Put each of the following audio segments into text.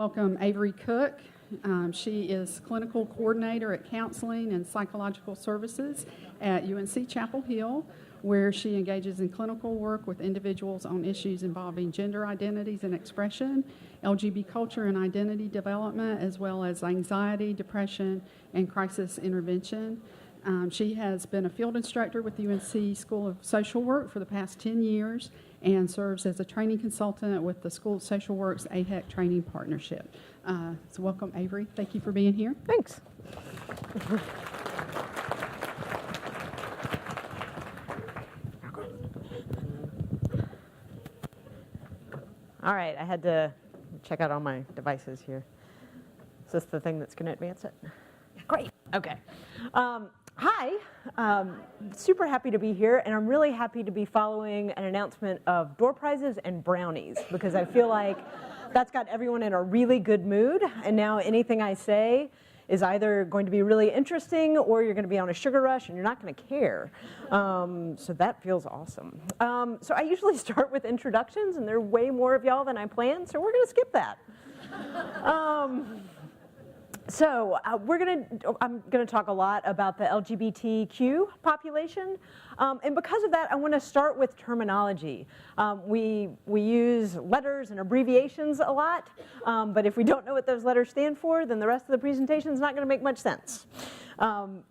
Welcome Avery Cook. She is Clinical Coordinator at Counseling and Psychological Services at UNC Chapel Hill, where she engages in clinical work with individuals on issues involving gender identities and expression, LGBT culture and identity development, as well as anxiety, depression, and crisis intervention. She has been a field instructor with the UNC School of Social Work for the past 10 years and serves as a training consultant with the School of Social Work's AHEC Training Partnership. So welcome, Avery. Thank you for being here. Thanks. All right, I had to check out all my devices here. Is this the thing that's going to advance it? Great. Okay. Hi. Super happy to be here, and I'm really happy to be following an announcement of door prizes and brownies, because I feel like that's got everyone in a really good mood, and now anything I say is either going to be really interesting or you're going to be on a sugar rush and you're not going to care. So that feels awesome. So I usually start with introductions, and there are way more of y'all than I planned, so we're going to skip that. I'm going to talk a lot about the LGBTQ population, and because of that, I want to start with terminology. We use letters and abbreviations a lot, but if we don't know what those letters stand for, then the rest of the presentation is not going to make much sense.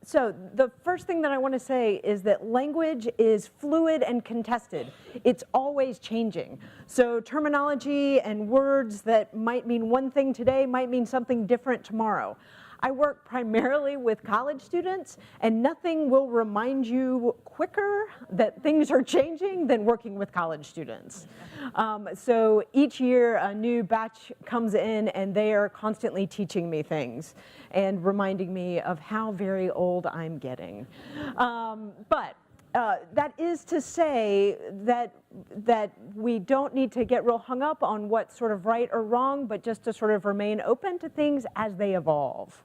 So the first thing that I want to say is that language is fluid and contested. It's always changing. So terminology and words that might mean one thing today might mean something different tomorrow. I work primarily with college students, and nothing will remind you quicker that things are changing than working with college students. So each year a new batch comes in, and they are constantly teaching me things and reminding me of how very old I'm getting. But that is to say that we don't need to get real hung up on what's sort of right or wrong, but just to sort of remain open to things as they evolve.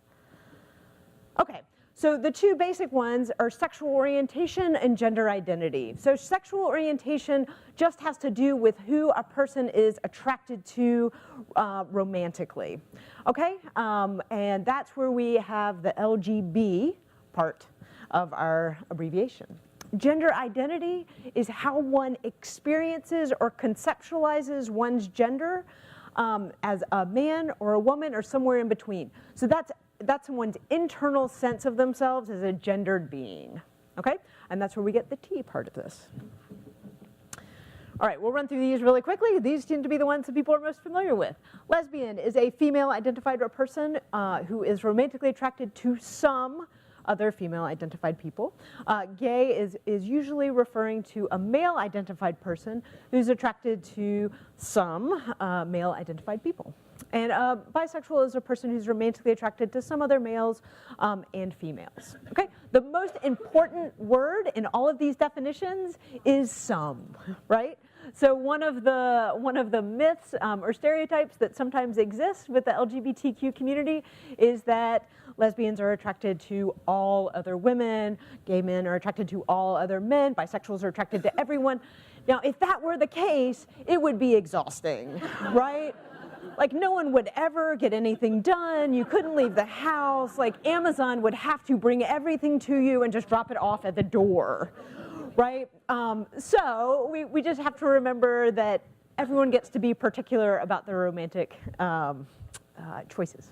Okay, so the two basic ones are sexual orientation and gender identity. So sexual orientation just has to do with who a person is attracted to romantically. Okay, and that's where we have the LGB part of our abbreviation. Gender identity is how one experiences or conceptualizes one's gender as a man or a woman or somewhere in between. So that's someone's internal sense of themselves as a gendered being, okay? And that's where we get the T part of this. All right, we'll run through these really quickly. These tend to be the ones that people are most familiar with. Lesbian is a female-identified person who is romantically attracted to some other female-identified people. Gay is usually referring to a male-identified person who's attracted to some male-identified people. And bisexual is a person who's romantically attracted to some other males and females. Okay, the most important word in all of these definitions is some, right? So one of the myths or stereotypes that sometimes exist with the LGBTQ community is that lesbians are attracted to all other women, gay men are attracted to all other men, bisexuals are attracted to everyone. Now, if that were the case, it would be exhausting, right? Like, no one would ever get anything done. You couldn't leave the house. Like, Amazon would have to bring everything to you and just drop it off at the door, right? So we just have to remember that everyone gets to be particular about their romantic choices.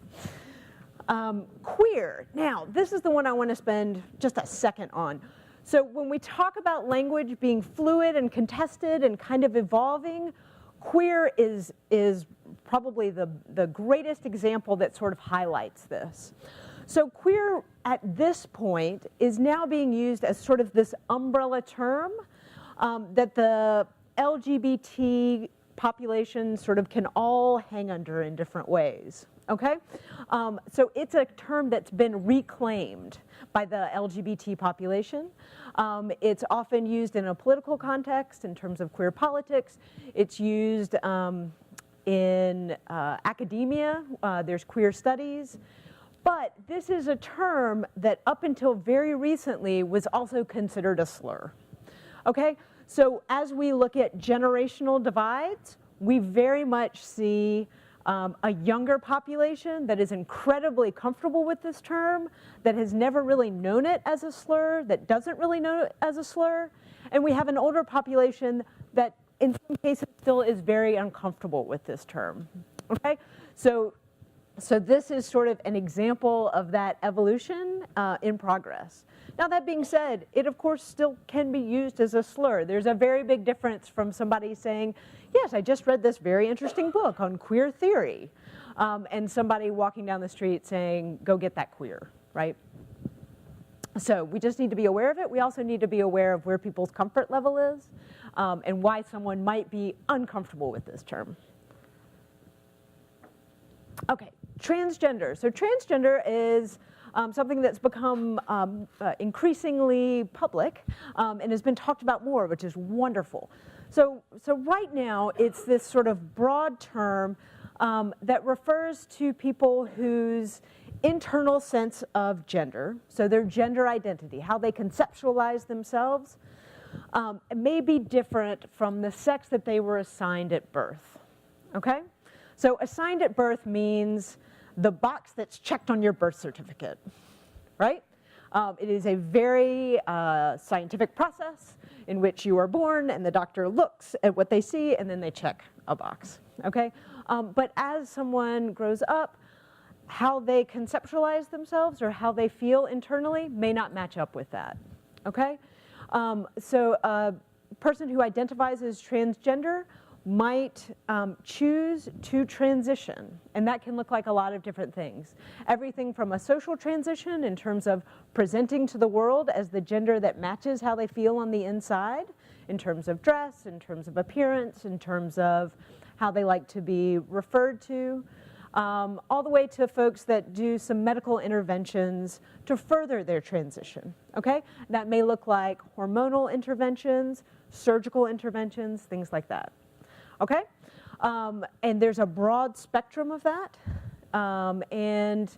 Queer. Now, this is the one I want to spend just a second on. So when we talk about language being fluid and contested and kind of evolving, queer is probably the greatest example that sort of highlights this. So queer at this point is now being used as sort of this umbrella term that the LGBT population sort of can all hang under in different ways. Okay, so it's a term that's been reclaimed by the LGBT population. It's often used in a political context in terms of queer politics. It's used in academia. There's queer studies. But this is a term that up until very recently was also considered a slur. Okay, so as we look at generational divides, we very much see a younger population that is incredibly comfortable with this term, that has never really known it as a slur, that doesn't really know it as a slur, and we have an older population that in some cases still is very uncomfortable with this term, okay? So this is sort of an example of that evolution in progress. Now that being said, it of course still can be used as a slur. There's a very big difference from somebody saying, yes, I just read this very interesting book on queer theory, and somebody walking down the street saying, go get that queer, right? So we just need to be aware of it. We also need to be aware of where people's comfort level is and why someone might be uncomfortable with this term. Okay, transgender. So transgender is something that's become increasingly public and has been talked about more, which is wonderful. So right now, it's this sort of broad term that refers to people whose internal sense of gender, so their gender identity, how they conceptualize themselves, may be different from the sex that they were assigned at birth, okay? So assigned at birth means the box that's checked on your birth certificate, right? It is a very scientific process in which you are born and the doctor looks at what they see and then they check a box, okay? But as someone grows up, how they conceptualize themselves or how they feel internally may not match up with that, okay? So a person who identifies as transgender might choose to transition, and that can look like a lot of different things. Everything from a social transition in terms of presenting to the world as the gender that matches how they feel on the inside, in terms of dress, in terms of appearance, in terms of how they like to be referred to, all the way to folks that do some medical interventions to further their transition, okay? That may look like hormonal interventions, surgical interventions, things like that, okay? And there's a broad spectrum of that, and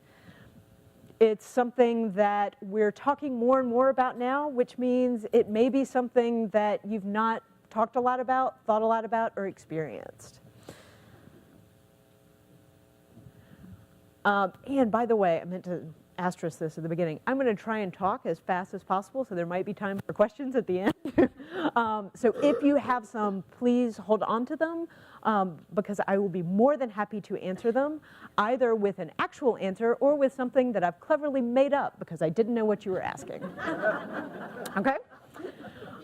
it's something that we're talking more and more about now, which means it may be something that you've not talked a lot about, thought a lot about, or experienced. And by the way, I meant to asterisk this at the beginning. I'm going to try and talk as fast as possible, so there might be time for questions at the end. So if you have some, please hold on to them, because I will be more than happy to answer them, either with an actual answer or with something that I've cleverly made up because I didn't know what you were asking. Okay?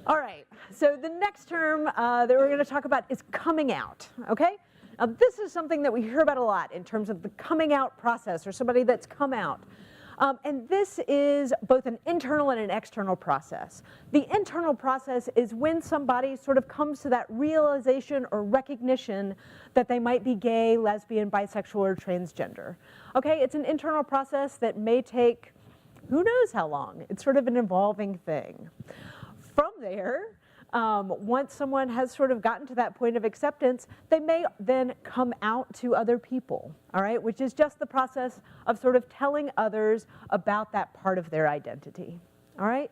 All right. So the next term that we're going to talk about is coming out. Okay? This is something that we hear about a lot in terms of the coming out process or somebody that's come out. And this is both an internal and an external process. The internal process is when somebody sort of comes to that realization or recognition that they might be gay, lesbian, bisexual, or transgender. Okay, it's an internal process that may take who knows how long. It's sort of an evolving thing. From there, once someone has sort of gotten to that point of acceptance, they may then come out to other people, all right, which is just the process of sort of telling others about that part of their identity, all right?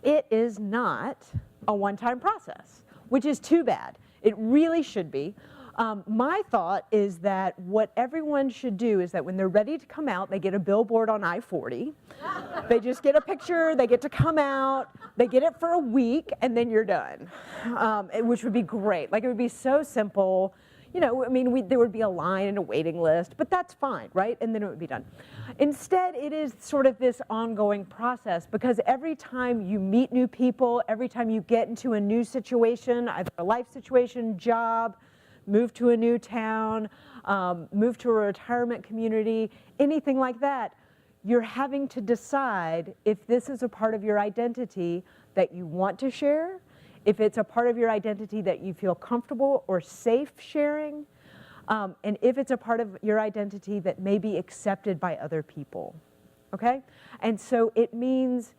It is not a one-time process, which is too bad. It really should be. My thought is that what everyone should do is that when they're ready to come out, they get a billboard on I-40. They just get a picture, they get to come out, they get it for a week, and then you're done, which would be great. Like, it would be so simple. You know, I mean, there would be a line and a waiting list, but that's fine, right? And then it would be done. Instead, it is sort of this ongoing process, because every time you meet new people, every time you get into a new situation, either a life situation, job, move to a new town, move to a retirement community, anything like that, you're having to decide if this is a part of your identity that you want to share, if it's a part of your identity that you feel comfortable or safe sharing, and if it's a part of your identity that may be accepted by other people, okay? And so it means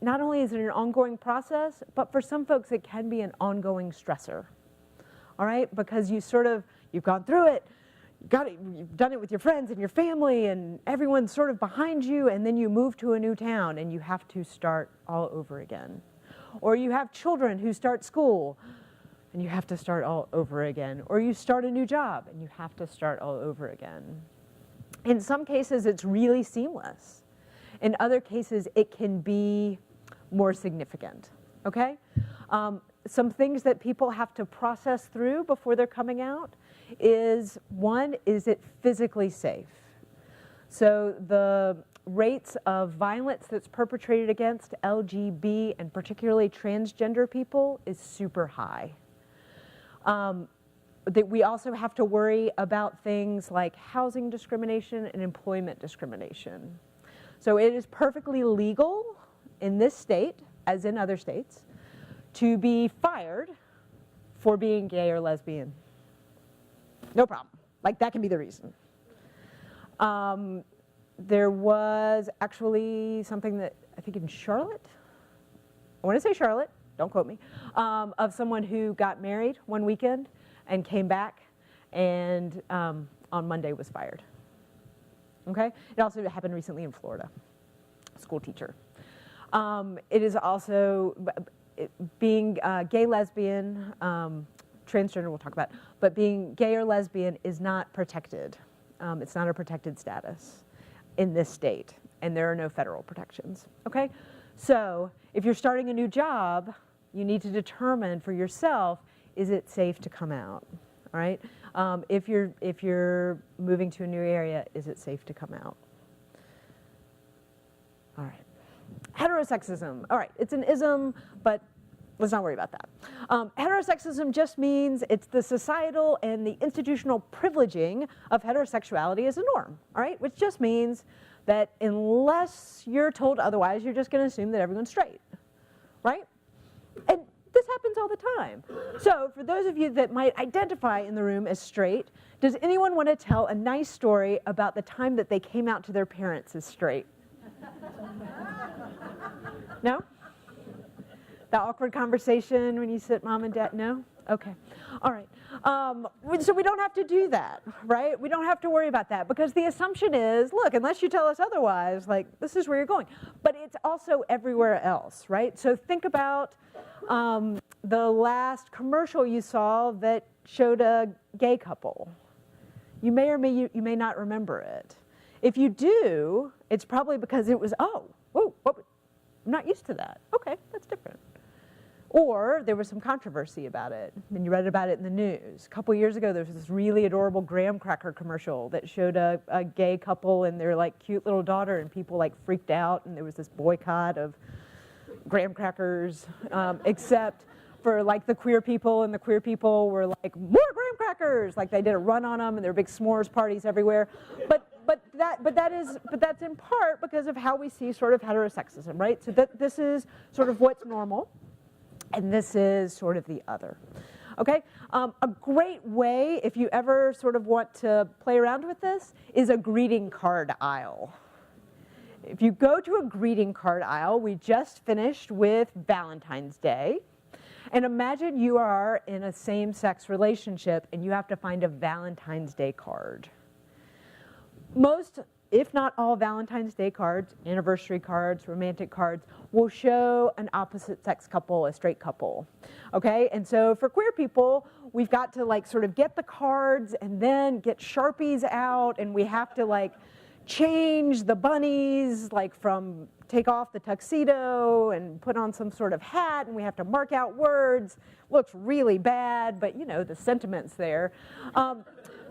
not only is it an ongoing process, but for some folks it can be an ongoing stressor, all right? Because you've gone through it, you've done it with your friends and your family and everyone's sort of behind you, and then you move to a new town and you have to start all over again. Or you have children who start school and you have to start all over again. Or you start a new job and you have to start all over again. In some cases, it's really seamless. In other cases, it can be more significant, okay? Some things that people have to process through before they're coming out is, one, is it physically safe? So the rates of violence that's perpetrated against LGB and particularly transgender people is super high. That we also have to worry about things like housing discrimination and employment discrimination. So it is perfectly legal in this state, as in other states, to be fired for being gay or lesbian. No problem. Like, that can be the reason. There was actually something that, I think in Charlotte, I want to say Charlotte, don't quote me, of someone who got married one weekend and came back and on Monday was fired. Okay? It also happened recently in Florida, school teacher. It is also, being gay, lesbian, transgender we'll talk about, but being gay or lesbian is not protected. It's not a protected status in this state, and there are no federal protections, okay? So if you're starting a new job, you need to determine for yourself, is it safe to come out, all right? If you're moving to a new area, is it safe to come out? All right. Heterosexism, all right, it's an ism, but let's not worry about that. Heterosexism just means it's the societal and the institutional privileging of heterosexuality as a norm, all right? Which just means that unless you're told otherwise, you're just gonna assume that everyone's straight, right? And this happens all the time. So for those of you that might identify in the room as straight, does anyone want to tell a nice story about the time that they came out to their parents as straight? No? The awkward conversation when you sit mom and dad, no? Okay, all right. So we don't have to do that, right? We don't have to worry about that because the assumption is, look, unless you tell us otherwise, like, this is where you're going. But it's also everywhere else, right? So think about the last commercial you saw that showed a gay couple. You may or you may not remember it. If you do, it's probably because it was, oh, whoa, I'm not used to that. Okay, that's different. Or there was some controversy about it, and you read about it in the news. A couple years ago, there was this really adorable graham cracker commercial that showed a gay couple and their like cute little daughter, and people like freaked out, and there was this boycott of graham crackers, except for like the queer people, and the queer people were like, more graham crackers! Like they did a run on them, and there were big s'mores parties everywhere. But that's in part because of how we see sort of heterosexism, right? So this is sort of what's normal, and this is sort of the other. Okay? A great way, if you ever sort of want to play around with this, is a greeting card aisle. If you go to a greeting card aisle, we just finished with Valentine's Day, and imagine you are in a same-sex relationship and you have to find a Valentine's Day card. Most, if not all, Valentine's Day cards, anniversary cards, romantic cards, will show an opposite-sex couple, a straight couple, okay? And so for queer people, we've got to like sort of get the cards and then get Sharpies out, and we have to like change the bunnies, like from take off the tuxedo and put on some sort of hat, and we have to mark out words. Looks really bad, but you know, the sentiment's there.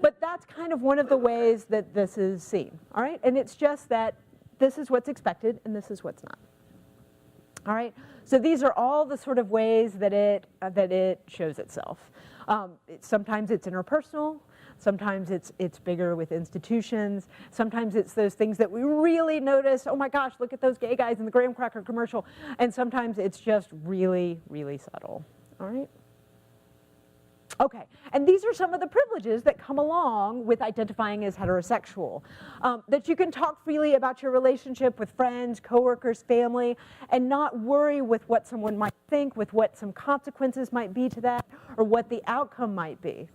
But that's kind of one of the ways that this is seen, all right? And it's just that this is what's expected and this is what's not. All right? So these are all the sort of ways that it shows itself. Sometimes it's interpersonal. Sometimes it's bigger with institutions. Sometimes it's those things that we really notice. Oh my gosh, look at those gay guys in the graham cracker commercial. And sometimes it's just really, really subtle. All right? Okay, and these are some of the privileges that come along with identifying as heterosexual. That you can talk freely about your relationship with friends, coworkers, family, and not worry with what someone might think, with what some consequences might be to that, or what the outcome might be.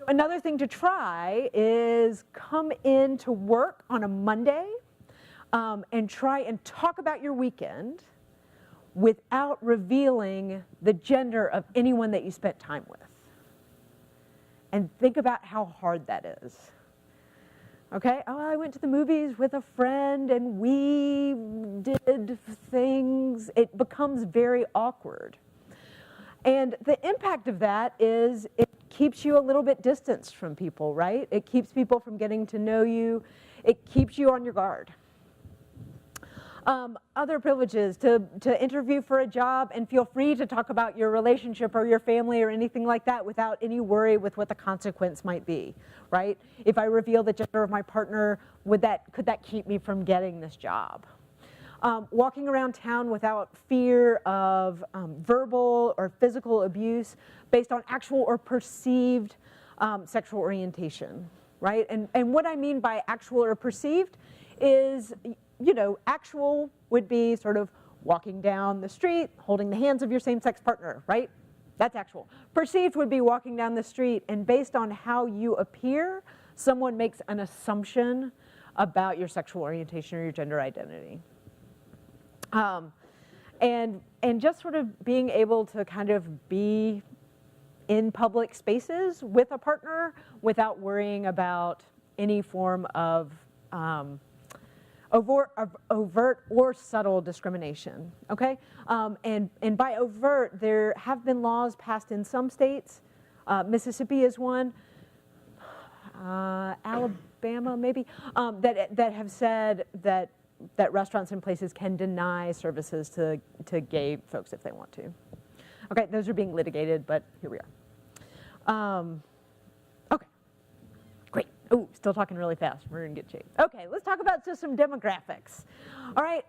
Another thing to try is come into work on a Monday and try and talk about your weekend without revealing the gender of anyone that you spent time with. And think about how hard that is. Okay, oh, I went to the movies with a friend and we did things. It becomes very awkward. And the impact of that is it keeps you a little bit distanced from people, right? It keeps people from getting to know you. It keeps you on your guard. Other privileges, to interview for a job and feel free to talk about your relationship or your family or anything like that without any worry with what the consequence might be, right? If I reveal the gender of my partner, could that keep me from getting this job? Walking around town without fear of verbal or physical abuse based on actual or perceived sexual orientation, right? And what I mean by actual or perceived is, you know, actual would be sort of walking down the street, holding the hands of your same-sex partner, right? That's actual. Perceived would be walking down the street, and based on how you appear, someone makes an assumption about your sexual orientation or your gender identity. And just sort of being able to kind of be in public spaces with a partner without worrying about any form of overt or subtle discrimination, okay? And by overt, there have been laws passed in some states. Mississippi is one, Alabama maybe, that have said that restaurants and places can deny services to gay folks if they want to. Okay, those are being litigated, but here we are. Okay, great. Oh, still talking really fast. We're in good shape. Okay, let's talk about just some demographics. All right.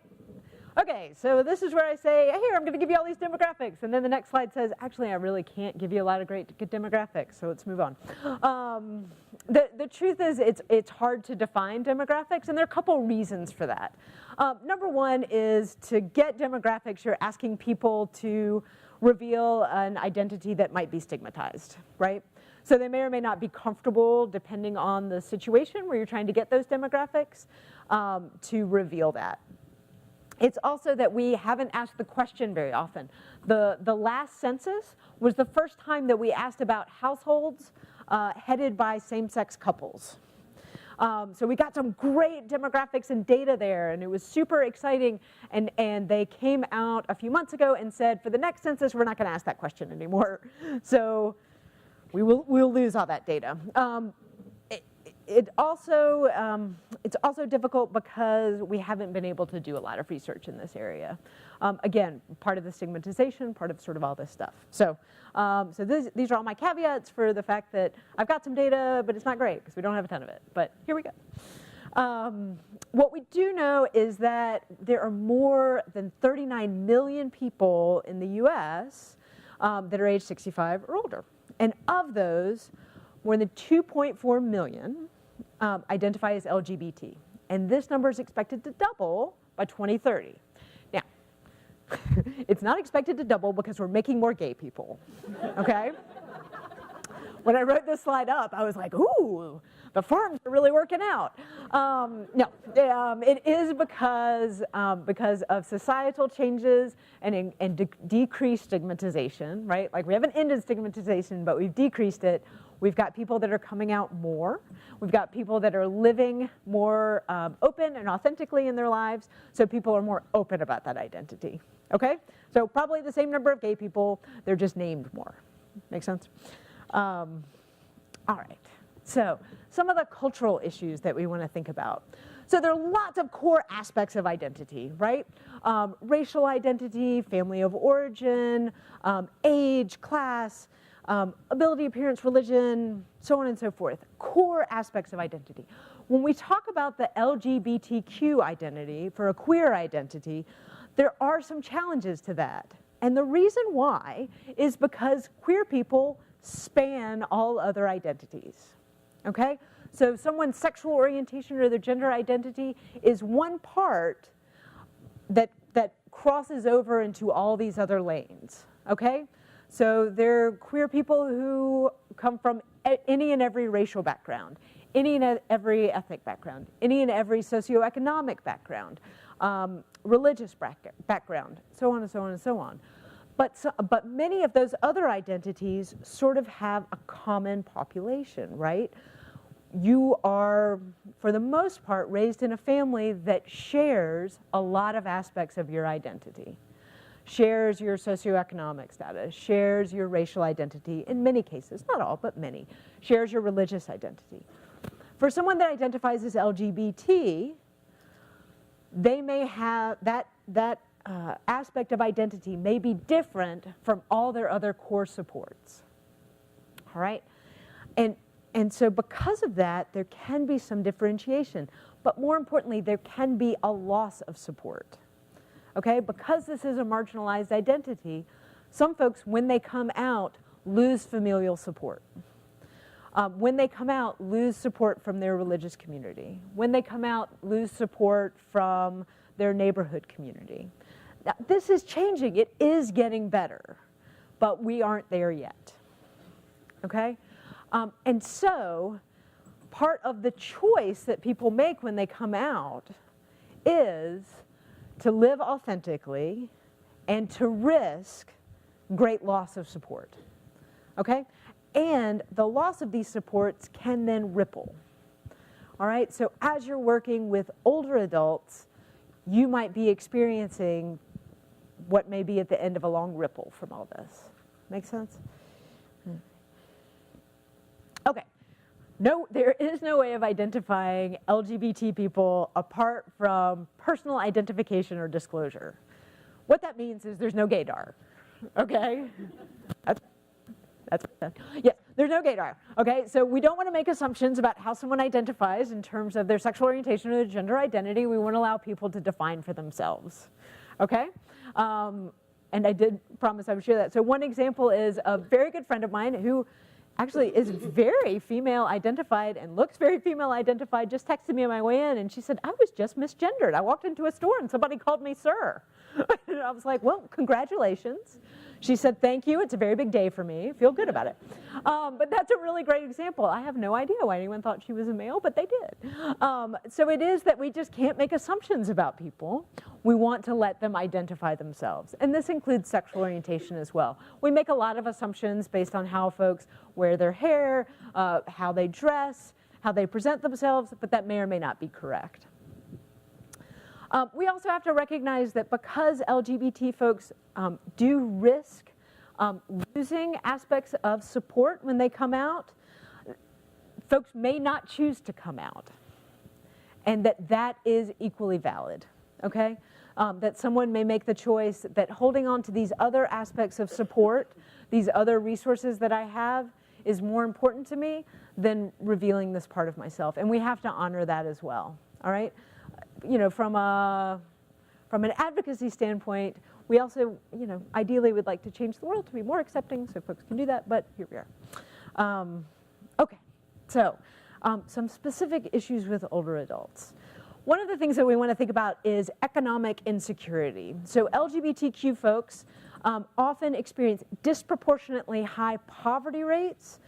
Okay, so this is where I say, here, I'm going to give you all these demographics. And then the next slide says, actually, I really can't give you a lot of good demographics, so let's move on. The truth is, it's hard to define demographics, and there are a couple reasons for that. Number one is to get demographics, you're asking people to reveal an identity that might be stigmatized, right? So they may or may not be comfortable, depending on the situation where you're trying to get those demographics, to reveal that. It's also that we haven't asked the question very often. The last census was the first time that we asked about households headed by same-sex couples. So we got some great demographics and data there, and it was super exciting. And they came out a few months ago and said, for the next census, we're not going to ask that question anymore. So we'll lose all that data. It's also difficult because we haven't been able to do a lot of research in this area. Again, part of the stigmatization, part of sort of all this stuff. So these are all my caveats for the fact that I've got some data, but it's not great because we don't have a ton of it. But here we go. What we do know is that there are more than 39 million people in the US that are age 65 or older. And of those, more than 2.4 million identify as LGBT. And this number is expected to double by 2030. Now, it's not expected to double because we're making more gay people, okay? When I wrote this slide up, I was like, ooh, the farms are really working out. No, it is because of societal changes and decreased stigmatization, right? Like we haven't ended stigmatization, but we've decreased it. We've got people that are coming out more. We've got people that are living more open and authentically in their lives, so people are more open about that identity, okay? So probably the same number of gay people, they're just named more. Make sense? All right, so some of the cultural issues that we want to think about. So there are lots of core aspects of identity, right? Racial identity, family of origin, age, class, ability, appearance, religion, so on and so forth. Core aspects of identity. When we talk about the LGBTQ identity, for a queer identity, there are some challenges to that. And the reason why is because queer people span all other identities, okay? So someone's sexual orientation or their gender identity is one part that crosses over into all these other lanes, okay? So they're queer people who come from any and every racial background, any and every ethnic background, any and every socioeconomic background. religious background, so on and so on and so on. But many of those other identities sort of have a common population, right? You are, for the most part, raised in a family that shares a lot of aspects of your identity. Shares your socioeconomic status, shares your racial identity, in many cases, not all, but many, shares your religious identity. For someone that identifies as LGBT, they may have that aspect of identity may be different from all their other core supports, all right? And so because of that, there can be some differentiation, but more importantly, there can be a loss of support, okay? Because this is a marginalized identity, some folks, when they come out, lose familial support. When they come out, lose support from their religious community. When they come out, lose support from their neighborhood community. Now, this is changing. It is getting better, but we aren't there yet, okay? And so part of the choice that people make when they come out is to live authentically and to risk great loss of support, okay? And the loss of these supports can then ripple, all right? So as you're working with older adults, you might be experiencing what may be at the end of a long ripple from all this. Make sense? Okay. No, there is no way of identifying LGBT people apart from personal identification or disclosure. What that means is there's no gaydar, okay? That's yes, there's no gaydar, okay? So we don't want to make assumptions about how someone identifies in terms of their sexual orientation or their gender identity. We want to allow people to define for themselves, okay? And I did promise I would share that. So one example is a very good friend of mine who actually is very female identified and looks very female identified, just texted me on my way in, and she said, I was just misgendered. I walked into a store and somebody called me sir. And I was like, well, congratulations. She said, thank you. It's a very big day for me. Feel good about it. But that's a really great example. I have no idea why anyone thought she was a male, but they did. So it is that we just can't make assumptions about people. We want to let them identify themselves. And this includes sexual orientation as well. We make a lot of assumptions based on how folks wear their hair, how they dress, how they present themselves, but that may or may not be correct. We also have to recognize that because LGBT folks do risk losing aspects of support when they come out, folks may not choose to come out, and that is equally valid, okay? That someone may make the choice that holding on to these other aspects of support, these other resources that I have, is more important to me than revealing this part of myself, and we have to honor that as well, all right? You know, from an advocacy standpoint, we also, you know, ideally would like to change the world to be more accepting so folks can do that, but here we are. Okay, so some specific issues with older adults. One of the things that we want to think about is economic insecurity. So LGBTQ folks often experience disproportionately high poverty rates,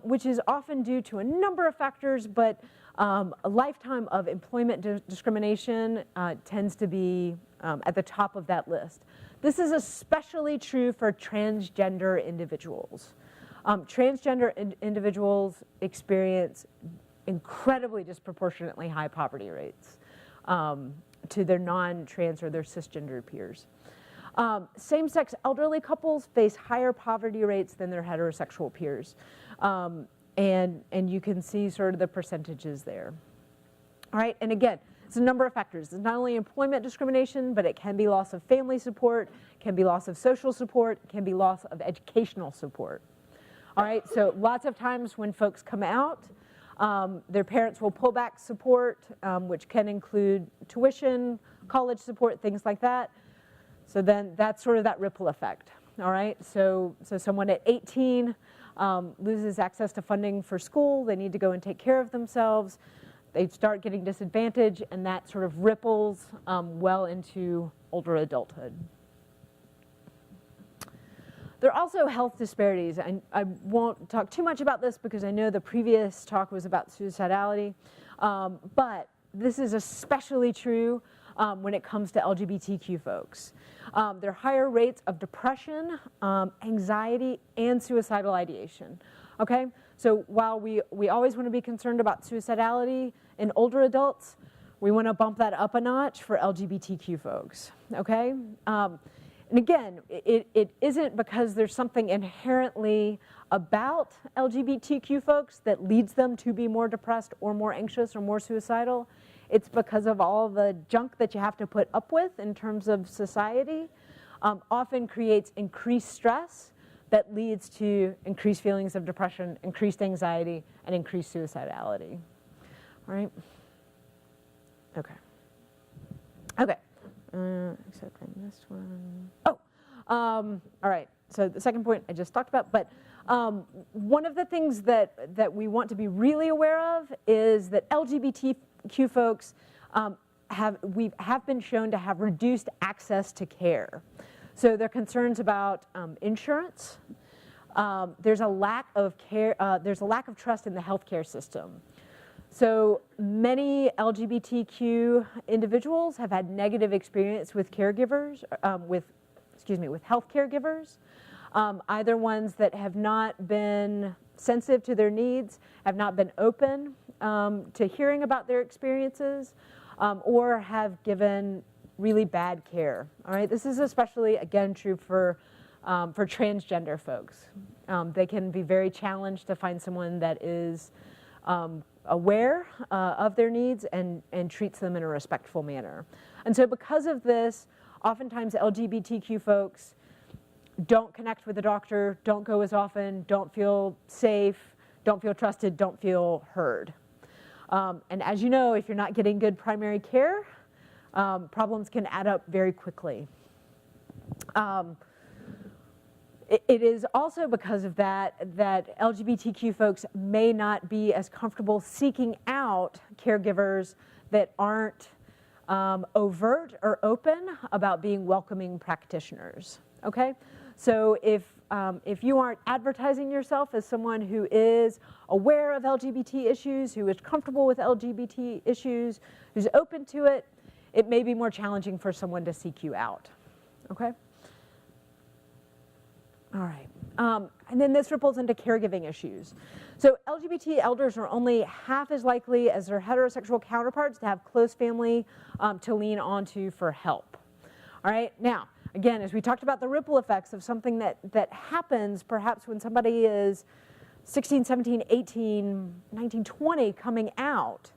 which is often due to a number of factors, but a lifetime of employment discrimination tends to be at the top of that list. This is especially true for transgender individuals. Transgender individuals experience incredibly disproportionately high poverty rates to their non-trans or their cisgender peers. Same-sex elderly couples face higher poverty rates than their heterosexual peers. And you can see sort of the percentages there. All right, and again, it's a number of factors. It's not only employment discrimination, but it can be loss of family support, can be loss of social support, can be loss of educational support. All right, so lots of times when folks come out, their parents will pull back support, which can include tuition, college support, things like that. So then that's sort of that ripple effect. All right, so someone at 18 loses access to funding for school, they need to go and take care of themselves, they start getting disadvantaged, and that sort of ripples well into older adulthood. There are also health disparities. I won't talk too much about this because I know the previous talk was about suicidality, but this is especially true when it comes to LGBTQ folks. There are higher rates of depression, anxiety, and suicidal ideation. Okay, so while we always want to be concerned about suicidality in older adults, we want to bump that up a notch for LGBTQ folks. Okay, and again, it isn't because there's something inherently about LGBTQ folks that leads them to be more depressed or more anxious or more suicidal. It's because of all the junk that you have to put up with in terms of society, often creates increased stress that leads to increased feelings of depression, increased anxiety, and increased suicidality. All right? Okay. Okay. Except I missed one. Oh, all right. So the second point I just talked about, but one of the things that we want to be really aware of is that LGBTQ folks have been shown to have reduced access to care. So there are concerns about insurance. There's a lack of care. There's a lack of trust in the healthcare system. So many LGBTQ individuals have had negative experience with caregivers, with health caregivers, either ones that have not been sensitive to their needs, have not been open to hearing about their experiences, or have given really bad care. All right, this is especially, again, true for transgender folks. They can be very challenged to find someone that is aware of their needs and treats them in a respectful manner. And so because of this, oftentimes LGBTQ folks don't connect with the doctor, don't go as often, don't feel safe, don't feel trusted, don't feel heard. And as you know, if you're not getting good primary care, problems can add up very quickly. It is also because of that LGBTQ folks may not be as comfortable seeking out caregivers that aren't overt or open about being welcoming practitioners. Okay, so if you aren't advertising yourself as someone who is aware of LGBT issues, who is comfortable with LGBT issues, who's open to it, it may be more challenging for someone to seek you out. Okay. All right, and then this ripples into caregiving issues. So LGBT elders are only half as likely as their heterosexual counterparts to have close family to lean onto for help. All right, now, again, as we talked about the ripple effects of something that happens perhaps when somebody is 16, 17, 18, 19, 20 coming out,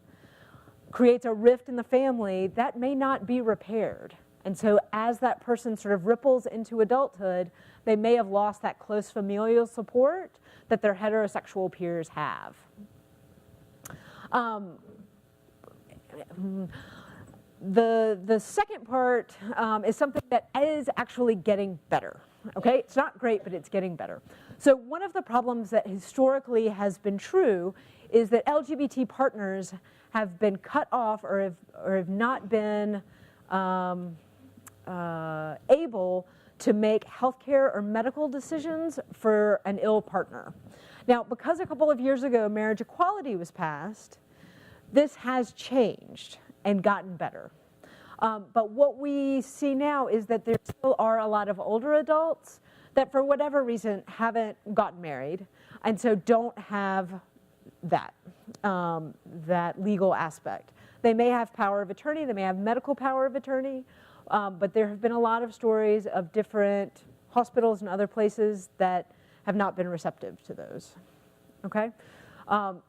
creates a rift in the family that may not be repaired. And so as that person sort of ripples into adulthood, they may have lost that close familial support that their heterosexual peers have. The second part is something that is actually getting better. Okay, it's not great, but it's getting better. So one of the problems that historically has been true is that LGBT partners have been cut off or have not been able to make healthcare or medical decisions for an ill partner. Now, because a couple of years ago marriage equality was passed, this has changed and gotten better. But what we see now is that there still are a lot of older adults that for whatever reason haven't gotten married and so don't have that legal aspect. They may have power of attorney, they may have medical power of attorney, but there have been a lot of stories of different hospitals and other places that have not been receptive to those. Okay?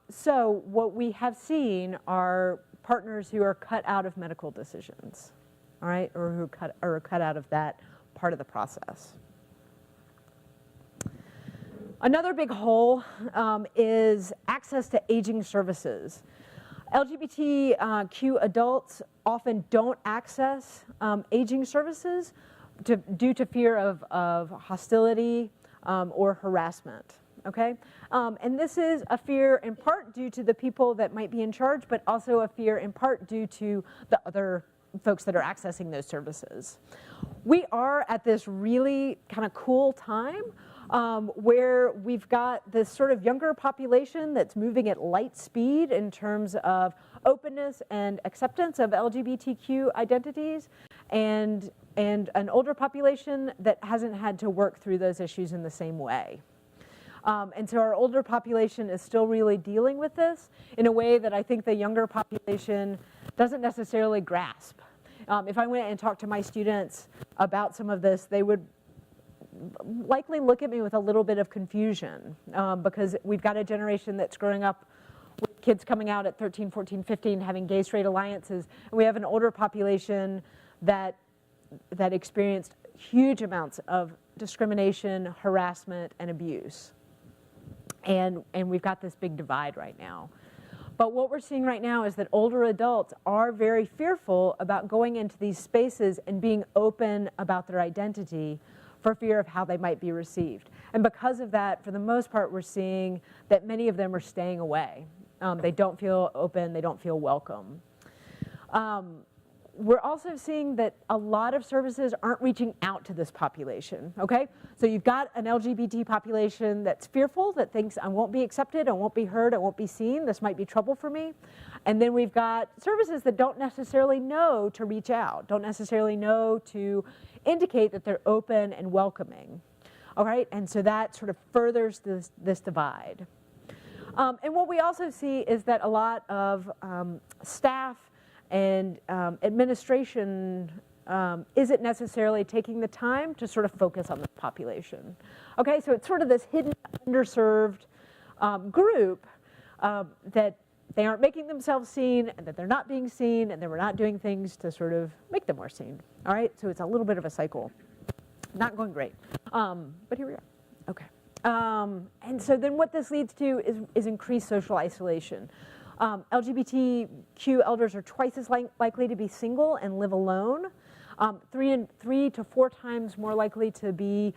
So what we have seen are partners who are cut out of medical decisions, all right, or who are cut out of that part of the process. Another big hole is access to aging services. LGBTQ adults often don't access aging services due to fear of hostility or harassment. Okay, and this is a fear in part due to the people that might be in charge, but also a fear in part due to the other folks that are accessing those services. We are at this really kind of cool time where we've got this sort of younger population that's moving at light speed in terms of openness and acceptance of LGBTQ identities, and an older population that hasn't had to work through those issues in the same way. And so our older population is still really dealing with this in a way that I think the younger population doesn't necessarily grasp. If I went and talked to my students about some of this, they would likely look at me with a little bit of confusion, because we've got a generation that's growing up with kids coming out at 13, 14, 15, having gay straight alliances, and we have an older population that experienced huge amounts of discrimination, harassment, and abuse. And we've got this big divide right now. But what we're seeing right now is that older adults are very fearful about going into these spaces and being open about their identity for fear of how they might be received. And because of that, for the most part, we're seeing that many of them are staying away. They don't feel open, they don't feel welcome. We're also seeing that a lot of services aren't reaching out to this population, okay? So you've got an LGBT population that's fearful, that thinks I won't be accepted, I won't be heard, I won't be seen, this might be trouble for me. And then we've got services that don't necessarily know to reach out, don't necessarily know to indicate that they're open and welcoming, all right? And so that sort of furthers this divide. And what we also see is that a lot of staff and administration isn't necessarily taking the time to sort of focus on the population. Okay, so it's sort of this hidden, underserved group that they aren't making themselves seen, and that they're not being seen, and that we're not doing things to sort of make them more seen. All right, so it's a little bit of a cycle. Not going great, but here we are. Okay, and so then what this leads to is increased social isolation. LGBTQ elders are twice as likely to be single and live alone, 3 to 4 times more likely to be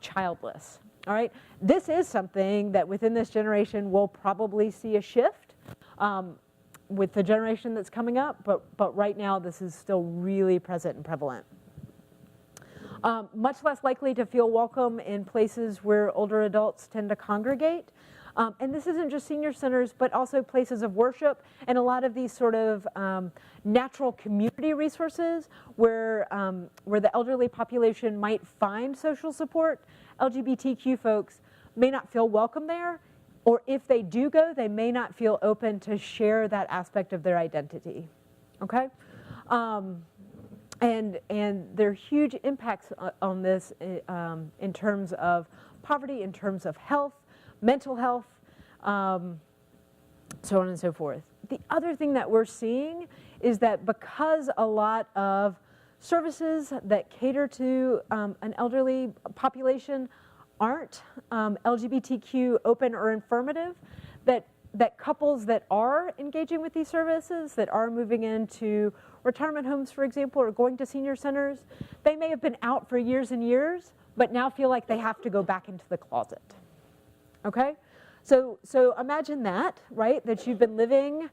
childless. All right, this is something that within this generation we'll probably see a shift with the generation that's coming up, but right now this is still really present and prevalent. Much less likely to feel welcome in places where older adults tend to congregate. And this isn't just senior centers, but also places of worship and a lot of these sort of natural community resources where the elderly population might find social support. LGBTQ folks may not feel welcome there, or if they do go, they may not feel open to share that aspect of their identity, okay? And there are huge impacts on this in terms of poverty, in terms of health, mental health, so on and so forth. The other thing that we're seeing is that because a lot of services that cater to an elderly population aren't LGBTQ open or affirmative, that couples that are engaging with these services, that are moving into retirement homes, for example, or going to senior centers, they may have been out for years and years, but now feel like they have to go back into the closet. Okay, so imagine that, right? That you've been living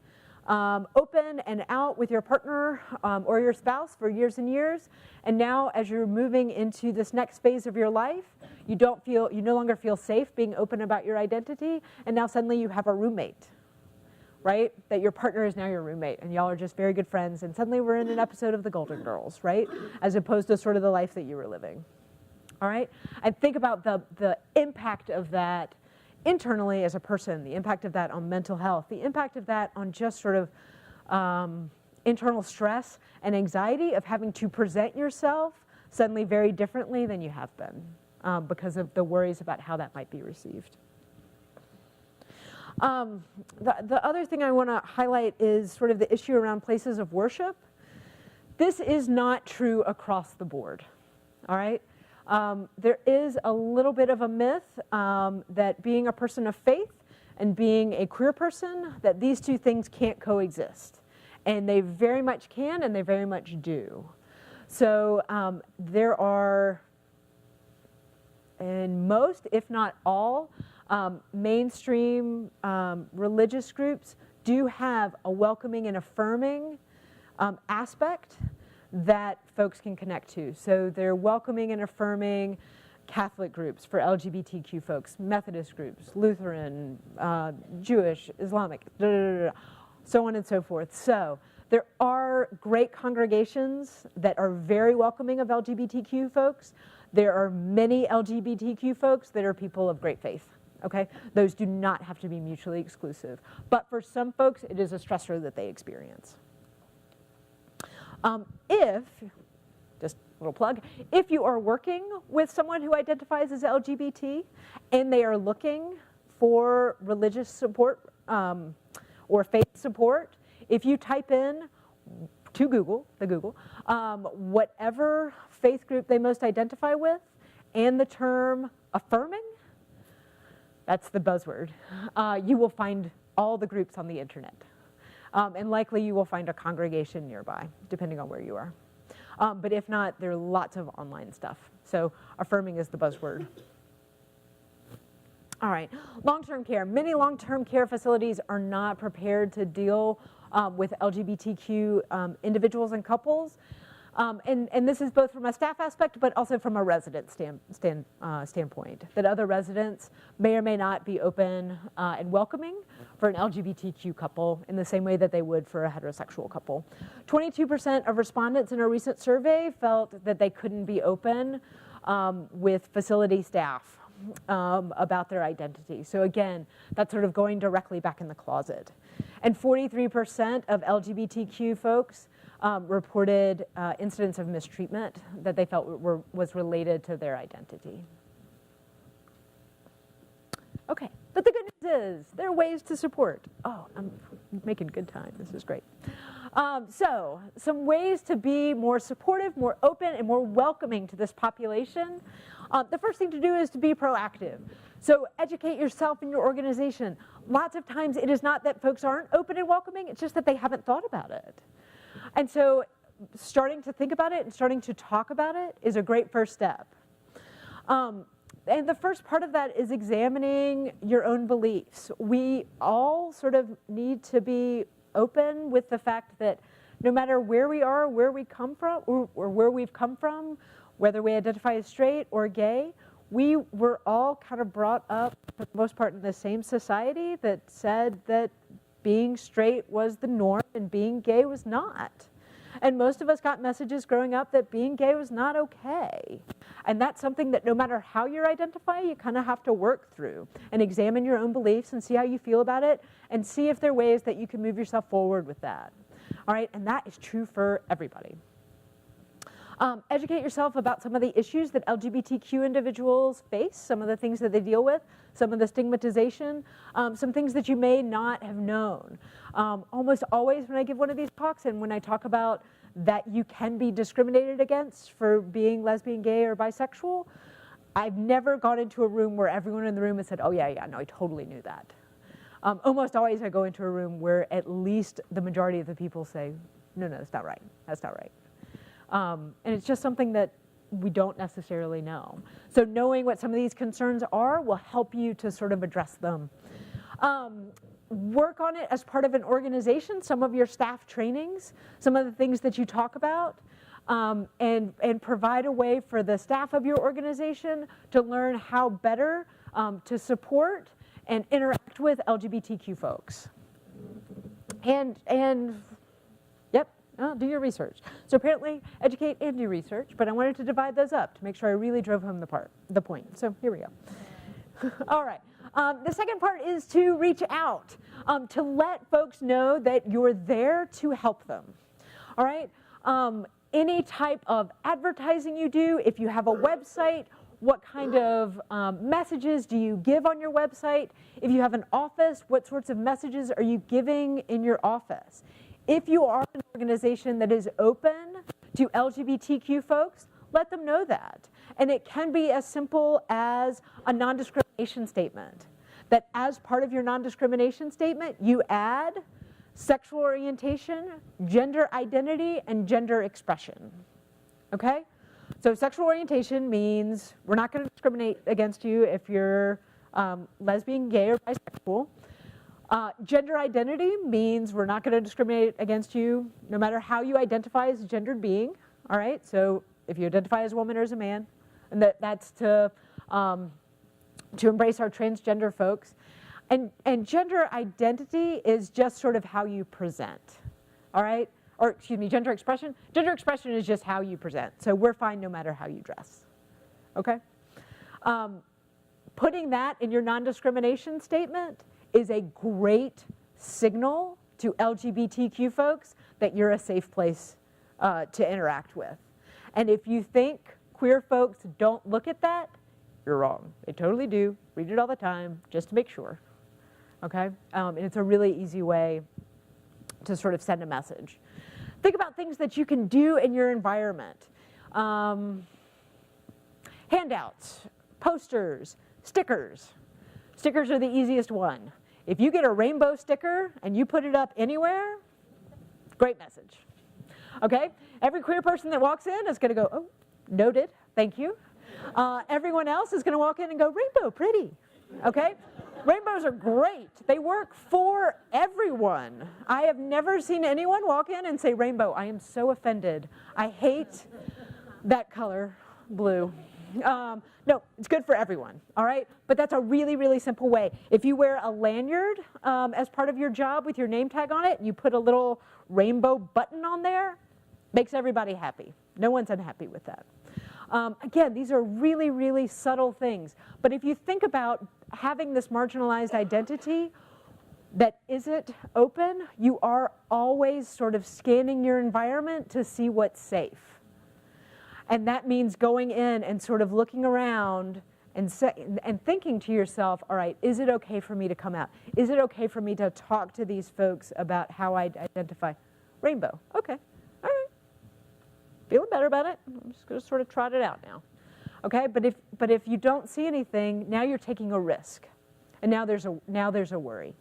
open and out with your partner or your spouse for years and years, and now as you're moving into this next phase of your life, you no longer feel safe being open about your identity, and now suddenly you have a roommate, right? That your partner is now your roommate, and y'all are just very good friends, and suddenly we're in an episode of The Golden Girls, right? As opposed to sort of the life that you were living. All right, and think about the impact of that internally as a person, the impact of that on mental health, the impact of that on just sort of internal stress and anxiety of having to present yourself suddenly very differently than you have been because of the worries about how that might be received. The other thing I want to highlight is sort of the issue around places of worship. This is not true across the board, all right? There is a little bit of a myth that being a person of faith and being a queer person, that these two things can't coexist. And they very much can, and they very much do. So there are, in most, if not all, mainstream religious groups do have a welcoming and affirming aspect that folks can connect to. So they're welcoming and affirming Catholic groups for LGBTQ folks, Methodist groups, Lutheran, Jewish, Islamic, so on and so forth. So there are great congregations that are very welcoming of LGBTQ folks. There are many LGBTQ folks that are people of great faith. Okay, those do not have to be mutually exclusive. But for some folks, it is a stressor that they experience. Just a little plug, if you are working with someone who identifies as LGBT and they are looking for religious support or faith support, if you type in to Google, whatever faith group they most identify with and the term affirming, that's the buzzword. You will find all the groups on the internet. And likely you will find a congregation nearby, depending on where you are. But if not, there are lots of online stuff. So affirming is the buzzword. All right, long-term care. Many long-term care facilities are not prepared to deal with LGBTQ individuals and couples. And this is both from a staff aspect, but also from a resident standpoint, that other residents may or may not be open and welcoming for an LGBTQ couple in the same way that they would for a heterosexual couple. 22% of respondents in a recent survey felt that they couldn't be open with facility staff about their identity. So again, that's sort of going directly back in the closet. And 43% of LGBTQ folks reported incidents of mistreatment that they felt was related to their identity. Okay, but the good news is there are ways to support. Oh, I'm making good time. This is great. So some ways to be more supportive, more open, and more welcoming to this population. The first thing to do is to be proactive. So educate yourself and your organization. Lots of times it is not that folks aren't open and welcoming, it's just that they haven't thought about it. And so starting to think about it and starting to talk about it is a great first step. And the first part of that is examining your own beliefs. We all sort of need to be open with the fact that no matter where we are, where we come from, or where we've come from, whether we identify as straight or gay, we were all kind of brought up, for the most part, in the same society that said that being straight was the norm and being gay was not. And most of us got messages growing up that being gay was not okay. And that's something that no matter how you identify, you kind of have to work through and examine your own beliefs and see how you feel about it and see if there are ways that you can move yourself forward with that. All right, and that is true for everybody. Educate yourself about some of the issues that LGBTQ individuals face, some of the things that they deal with, some of the stigmatization, some things that you may not have known. Almost always when I give one of these talks and when I talk about that you can be discriminated against for being lesbian, gay, or bisexual, I've never gone into a room where everyone in the room has said, oh yeah, no, I totally knew that. Almost always I go into a room where at least the majority of the people say, no, that's not right, that's not right. And it's just something that we don't necessarily know. So knowing what some of these concerns are will help you to sort of address them. Work on it as part of an organization, some of your staff trainings, some of the things that you talk about, and provide a way for the staff of your organization to learn how better to support and interact with LGBTQ folks. Do your research. So apparently, educate and do research, but I wanted to divide those up to make sure I really drove home the point. So here we go. All right. The second part is to reach out, to let folks know that you're there to help them. All right. Any type of advertising you do, if you have a website, what kind of messages do you give on your website? If you have an office, what sorts of messages are you giving in your office? If you are an organization that is open to LGBTQ folks, let them know that. And it can be as simple as a non-discrimination statement. That as part of your non-discrimination statement, you add sexual orientation, gender identity, and gender expression. Okay? So sexual orientation means we're not going to discriminate against you if you're lesbian, gay, or bisexual. Gender identity means we're not going to discriminate against you no matter how you identify as a gendered being. All right, so if you identify as a woman or as a man, and that's to embrace our transgender folks. And gender identity is just sort of how you present, all right? Or excuse me, gender expression. Gender expression is just how you present. So we're fine no matter how you dress, okay? Putting that in your non-discrimination statement is a great signal to LGBTQ folks that you're a safe place to interact with. And if you think queer folks don't look at that, you're wrong. They totally do. Read it all the time just to make sure. Okay? And it's a really easy way to sort of send a message. Think about things that you can do in your environment. Handouts, posters, stickers. Stickers are the easiest one. If you get a rainbow sticker and you put it up anywhere, great message. Okay? Every queer person that walks in is going to go, oh, noted, thank you. Everyone else is going to walk in and go, rainbow, pretty. Okay? Rainbows are great. They work for everyone. I have never seen anyone walk in and say, rainbow, I am so offended. I hate that color, blue. No, it's good for everyone, all right? But that's a really, really simple way. If you wear a lanyard as part of your job with your name tag on it, and you put a little rainbow button on there, makes everybody happy. No one's unhappy with that. Again, these are really, really subtle things. But if you think about having this marginalized identity that isn't open, you are always sort of scanning your environment to see what's safe. And that means going in and sort of looking around and thinking to yourself, all right, is it okay for me to come out? Is it okay for me to talk to these folks about how I identify? Rainbow, okay, all right. Feeling better about it. I'm just going to sort of trot it out now. Okay, but if you don't see anything, now you're taking a risk. And now there's a worry.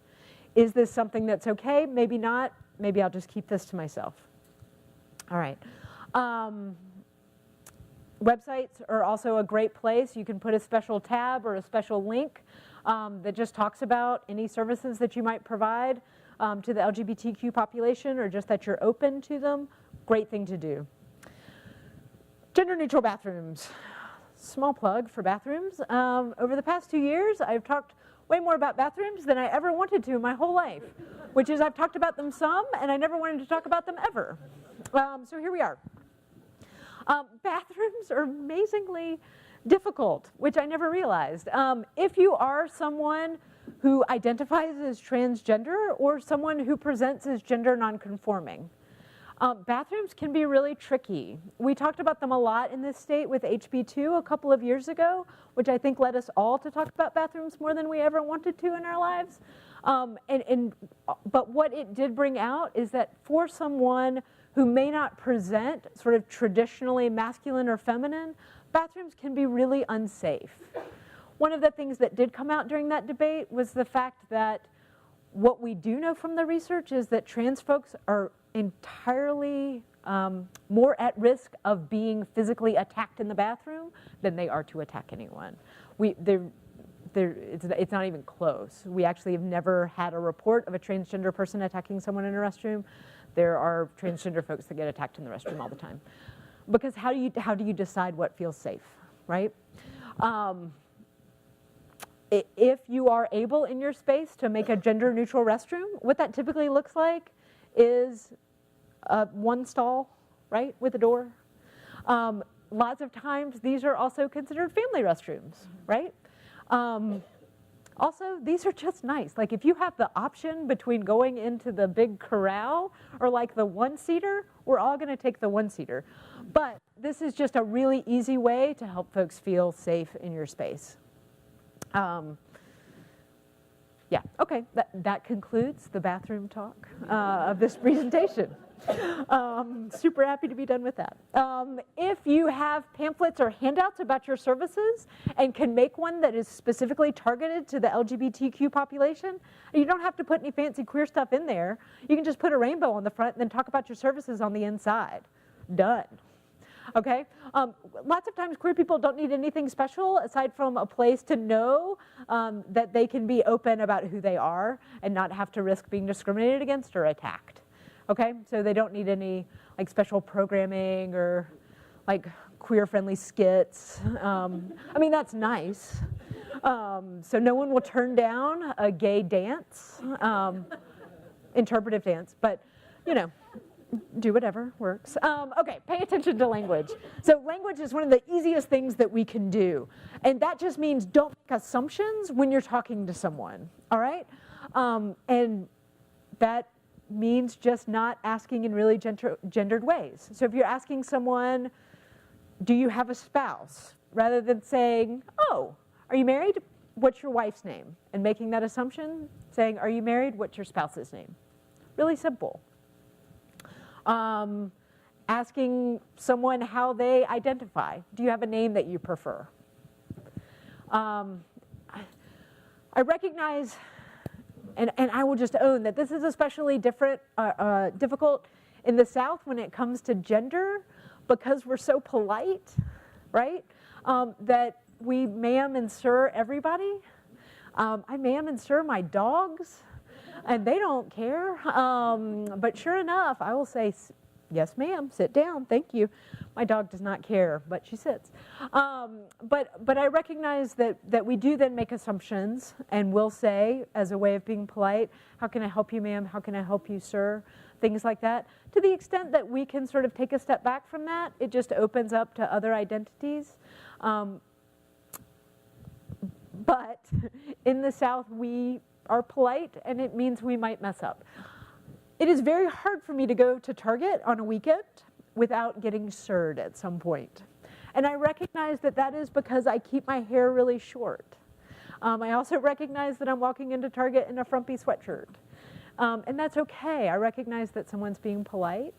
Is this something that's okay? Maybe not. Maybe I'll just keep this to myself. All right. Websites are also a great place. You can put a special tab or a special link that just talks about any services that you might provide to the LGBTQ population, or just that you're open to them. Great thing to do. Gender neutral bathrooms. Small plug for bathrooms. Over the past 2 years, I've talked way more about bathrooms than I ever wanted to in my whole life, which is I've talked about them some, and I never wanted to talk about them ever. So here we are. Bathrooms are amazingly difficult, which I never realized. If you are someone who identifies as transgender or someone who presents as gender nonconforming, bathrooms can be really tricky. We talked about them a lot in this state with HB2 a couple of years ago, which I think led us all to talk about bathrooms more than we ever wanted to in our lives. But what it did bring out is that for someone who may not present sort of traditionally masculine or feminine, bathrooms can be really unsafe. One of the things that did come out during that debate was the fact that what we do know from the research is that trans folks are entirely more at risk of being physically attacked in the bathroom than they are to attack anyone. It's not even close. We actually have never had a report of a transgender person attacking someone in a restroom. There are transgender folks that get attacked in the restroom all the time. Because how do you decide what feels safe, right? If you are able in your space to make a gender neutral restroom, what that typically looks like is one stall, right, with a door. Lots of times these are also considered family restrooms, right? Also, these are just nice. Like if you have the option between going into the big corral or like the one-seater, we're all going to take the one-seater. But this is just a really easy way to help folks feel safe in your space. Yeah, okay, that concludes the bathroom talk of this presentation. Super happy to be done with that. If you have pamphlets or handouts about your services and can make one that is specifically targeted to the LGBTQ population, you don't have to put any fancy queer stuff in there. You can just put a rainbow on the front and then talk about your services on the inside. Done. Okay? Lots of times queer people don't need anything special aside from a place to know that they can be open about who they are and not have to risk being discriminated against or attacked. Okay? So they don't need any like special programming or like queer-friendly skits. I mean, that's nice. So no one will turn down a gay dance, interpretive dance, but, you know, do whatever works. Okay, pay attention to language. So language is one of the easiest things that we can do. And that just means don't make assumptions when you're talking to someone, all right? And that means just not asking in really gendered ways. So if you're asking someone, do you have a spouse? Rather than saying, oh, are you married? What's your wife's name? And making that assumption, saying, are you married? What's your spouse's name? Really simple. Asking someone how they identify. Do you have a name that you prefer? I recognize, and I will just own that this is especially difficult in the South when it comes to gender, because we're so polite, right? That we ma'am and sir everybody. I ma'am and sir my dogs, and they don't care. But sure enough, I will say, yes, ma'am, sit down, thank you. My dog does not care, but she sits. But I recognize that we do then make assumptions, and we'll say, as a way of being polite, how can I help you, ma'am? How can I help you, sir? Things like that. To the extent that we can sort of take a step back from that, it just opens up to other identities. But in the South, we are polite, and it means we might mess up. It is very hard for me to go to Target on a weekend without getting sirred at some point. And I recognize that that is because I keep my hair really short. I also recognize that I'm walking into Target in a frumpy sweatshirt. And that's okay. I recognize that someone's being polite.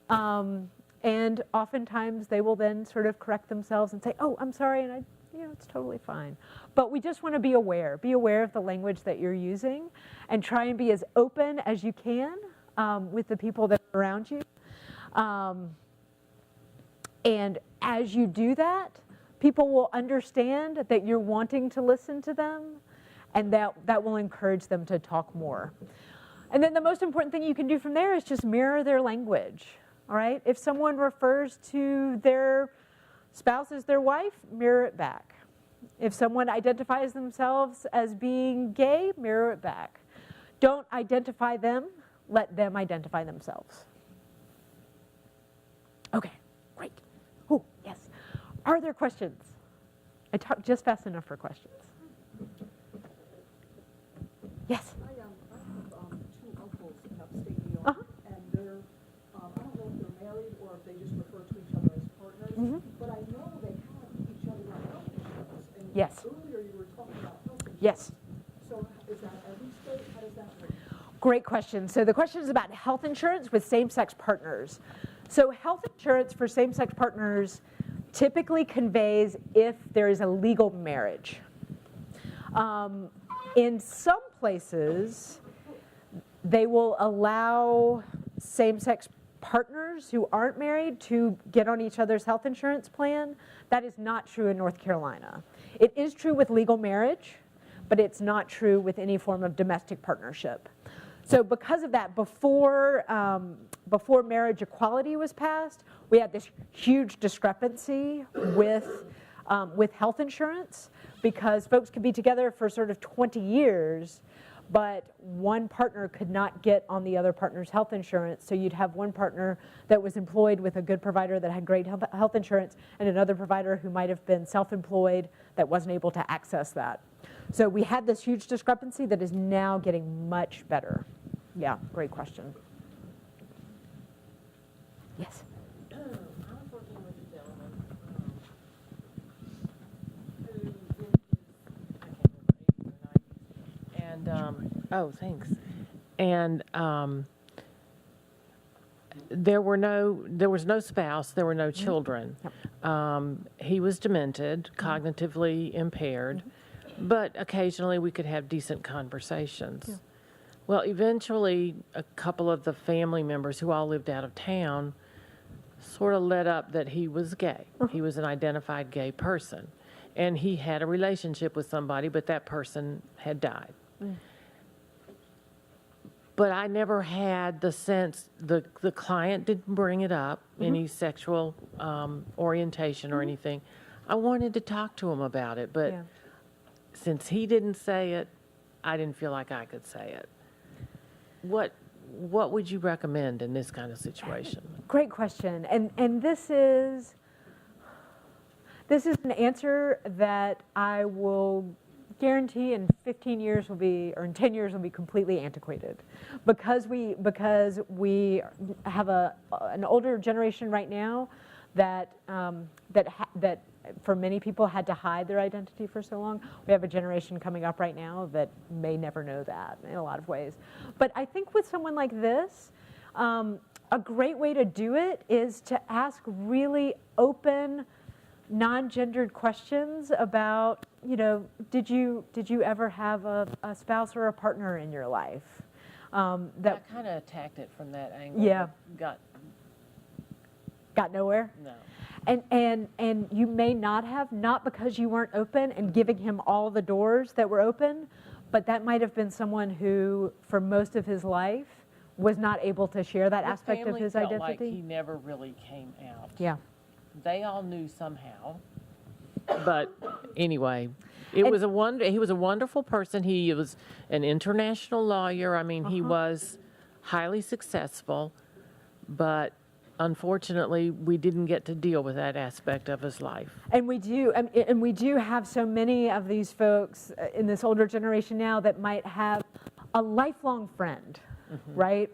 And oftentimes they will then sort of correct themselves and say, oh, I'm sorry, and it's totally fine. But we just want to be aware of the language that you're using, and try and be as open as you can with the people that are around you. And as you do that, people will understand that you're wanting to listen to them, and that will encourage them to talk more. And then the most important thing you can do from there is just mirror their language, all right? If someone refers to their spouse as their wife, mirror it back. If someone identifies themselves as being gay, mirror it back. Don't identify them, let them identify themselves. Okay, great. Oh, yes. Are there questions? I talked just fast enough for questions. Yes? I have two uncles in upstate New York, and they're, I don't know if they're married or if they just refer to each other as partners, but I know they have each other on health insurance. And Yes. earlier you were talking about health insurance. Yes. So is that every state? How does that work? Great question. So the question is about health insurance with same-sex partners. So health insurance for same-sex partners typically conveys if there is a legal marriage. In some places, they will allow same-sex partners who aren't married to get on each other's health insurance plan. That is not true in North Carolina. It is true with legal marriage, but it's not true with any form of domestic partnership. So because of that, before marriage equality was passed, we had this huge discrepancy with health insurance, because folks could be together for sort of 20 years, but one partner could not get on the other partner's health insurance. So you'd have one partner that was employed with a good provider that had great health insurance, and another provider who might have been self-employed that wasn't able to access that. So we had this huge discrepancy that is now getting much better. Yeah, great question. Yes? I was working with a gentleman who in his, I can't remember, 80s or 90s. And, oh, thanks. And there was no spouse, there were no children. He was demented, cognitively impaired, but occasionally we could have decent conversations. Yeah. Well, eventually, a couple of the family members who all lived out of town sort of led up that he was gay. He was an identified gay person. And he had a relationship with somebody, but that person had died. but I never had the sense, the client didn't bring it up, any sexual orientation or anything. I wanted to talk to him about it, but Yeah. since he didn't say it, I didn't feel like I could say it. What would you recommend in this kind of situation? Great question. And this is an answer that I will guarantee in 15 years will be, or in 10 years will be completely antiquated, because we have an older generation right now that for many people had to hide their identity for so long. We have a generation coming up right now that may never know that in a lot of ways. But I think with someone like this, a great way to do it is to ask really open, non-gendered questions about, did you ever have a spouse or a partner in your life? I kind of attacked it from that angle. Yeah. but Got nowhere? no. And you may not have, not because you weren't open and giving him all the doors that were open, but that might have been someone who, for most of his life, was not able to share that aspect of his The family identity. felt like he never really came out. Yeah. They all knew somehow. But anyway, he And- was a wonderful person. He was an international lawyer. I mean, he was highly successful, but unfortunately, we didn't get to deal with that aspect of his life. And we do have so many of these folks in this older generation now that might have a lifelong friend, right?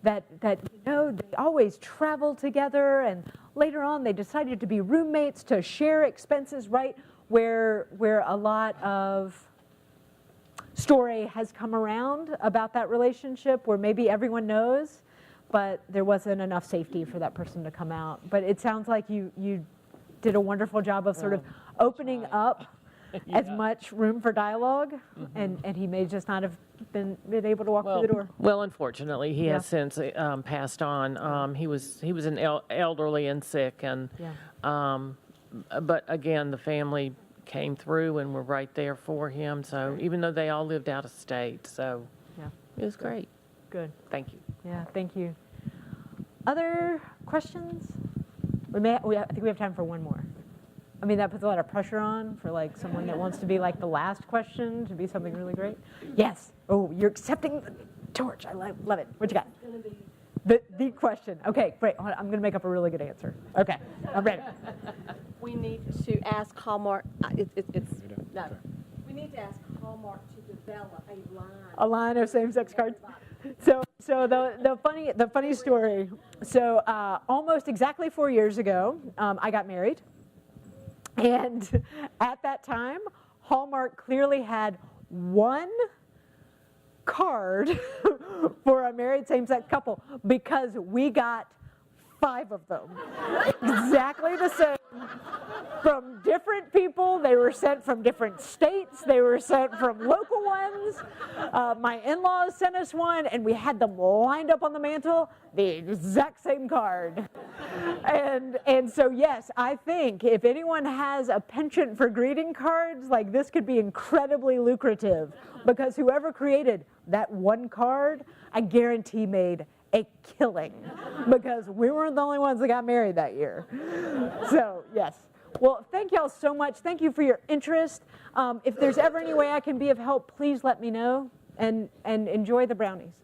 That they always travel together, and later on they decided to be roommates to share expenses, right? Where a lot of story has come around about that relationship, where maybe everyone knows, but there wasn't enough safety for that person to come out. But it sounds like you did a wonderful job of sort of opening up as much room for dialogue, and he may just not have been able to walk through the door. Well, unfortunately, he has since passed on. He was an elderly and sick, and but again, the family came through and were right there for him. So even though they all lived out of state, so it was great. Good. Thank you. Yeah, thank you. Other questions? I think we have time for one more. I mean, that puts a lot of pressure on for like someone that wants to be like the last question to be something really great. Yes. Oh, you're accepting the torch. I love it. What you got? The question. Okay, great. Hold on. I'm going to make up a really good answer. Okay, I'm ready. We need to ask Hallmark, no. We need to ask Hallmark to develop a line. A line of same-sex cards. So the funny story. So almost exactly 4 years ago, I got married, and at that time, Hallmark clearly had one card for a married same-sex couple because we got 5 of them, exactly the same, from different people. They were sent from different states. They were sent from local ones. My in-laws sent us one, and we had them lined up on the mantle, the exact same card. And so, yes, I think if anyone has a penchant for greeting cards, like this could be incredibly lucrative, because whoever created that one card, I guarantee made a killing, because we weren't the only ones that got married that year. So, yes. Well, thank y'all so much. Thank you for your interest. If there's ever any way I can be of help, please let me know, and enjoy the brownies.